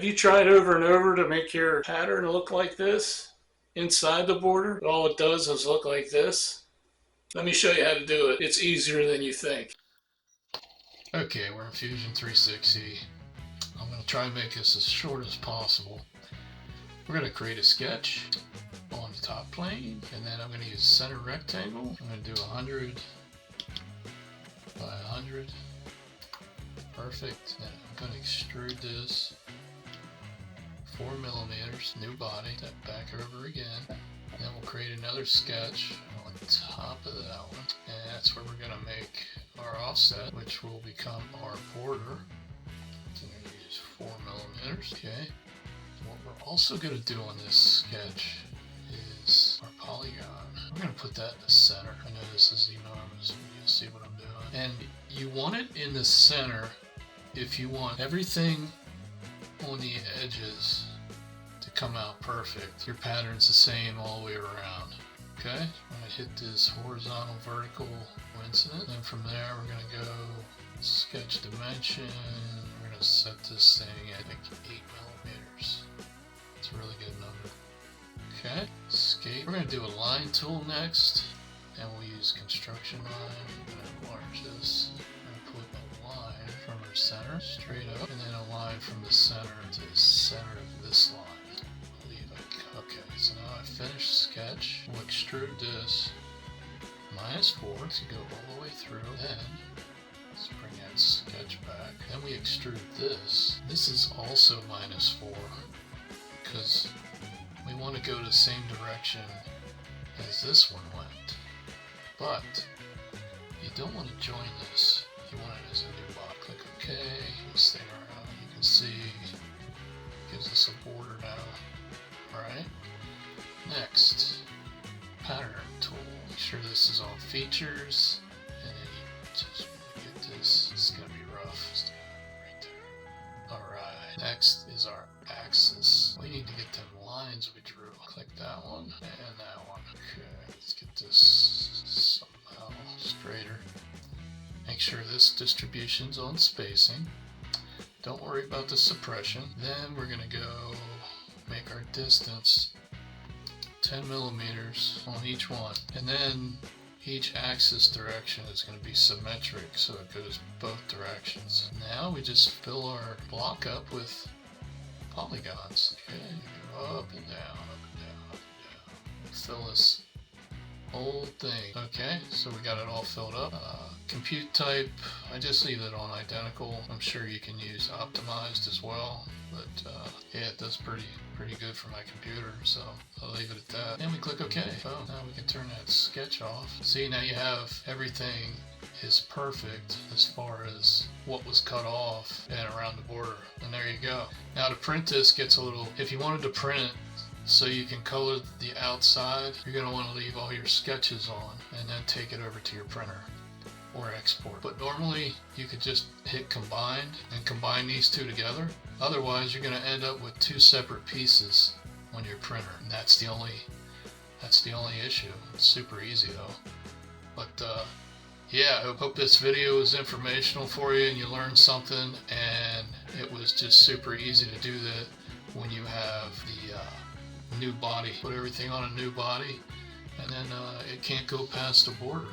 Have you tried over and over to make your pattern look like this inside the border? All it does is look like this. Let me show you how to do it. It's easier than you think. Okay, we're in Fusion 360. I'm going to try and make this as short as possible. We're going to create a sketch on the top plane, and then I'm going to use center rectangle. I'm going to do 100 by 100. Perfect. Then I'm going to extrude this 4 millimeters, new body, that back over again. And then we'll create another sketch on top of that one. And that's where we're going to make our offset, which will become our border. So we're going to use 4 millimeters. Okay. What we're also going to do on this sketch is our polygon. We're going to put that in the center. I know this is enormous, but you'll see what I'm doing. And you want it in the center if you want everything on the edges to come out perfect. Your pattern's the same all the way around. Okay, I'm going to hit this horizontal vertical coincident. Then from there we're going to go sketch dimension. We're going to set this thing at like 8 millimeters. It's a really good number. Okay, escape. We're going to do a line tool next, and we'll use construction line. I'm going to enlarge this. We're going to put a line from our center straight up, and then a line from the center to the center of this line. Okay, so now I finished sketch. We'll extrude this -4 to go all the way through. Then let's bring that sketch back. Then we extrude this. This is also -4 because we want to go the same direction as this one went. But you don't want to join this. You want it as a new block. Click OK. This thing around. You can see it gives us a border now. Alright, next, pattern tool. Make sure this is on features, and then you just get this. It's going to be rough. Right there. Alright, next is our axis. We need to get them lines we drew. Click that one and that one. Okay, let's get this somehow straighter. Make sure this distribution's on spacing. Don't worry about the suppression. Then we're going to go make our distance 10 millimeters on each one, and then each axis direction is going to be symmetric, so it goes both directions. Now we just fill our block up with polygons. Okay, go up and down, up and down, up and down. Fill this whole thing. Okay, so we got it all filled up. Compute type, I just leave it on identical. I'm sure you can use optimized as well, but yeah, it does pretty good for my computer, so I'll leave it at that. And we click OK. Oh, now we can turn that sketch off. See, now you have everything is perfect as far as what was cut off and around the border. And there you go. Now to print this gets a little, if you wanted to print it so you can color the outside, you're going to want to leave all your sketches on and then take it over to your printer or export. But normally you could just hit combine and combine these two together. Otherwise you're going to end up with two separate pieces on your printer, and that's the only issue. It's super easy though. But yeah, I hope this video was informational for you and you learned something, and it was just super easy to do that when you have the new body. Put everything on a new body, and then it can't go past the border.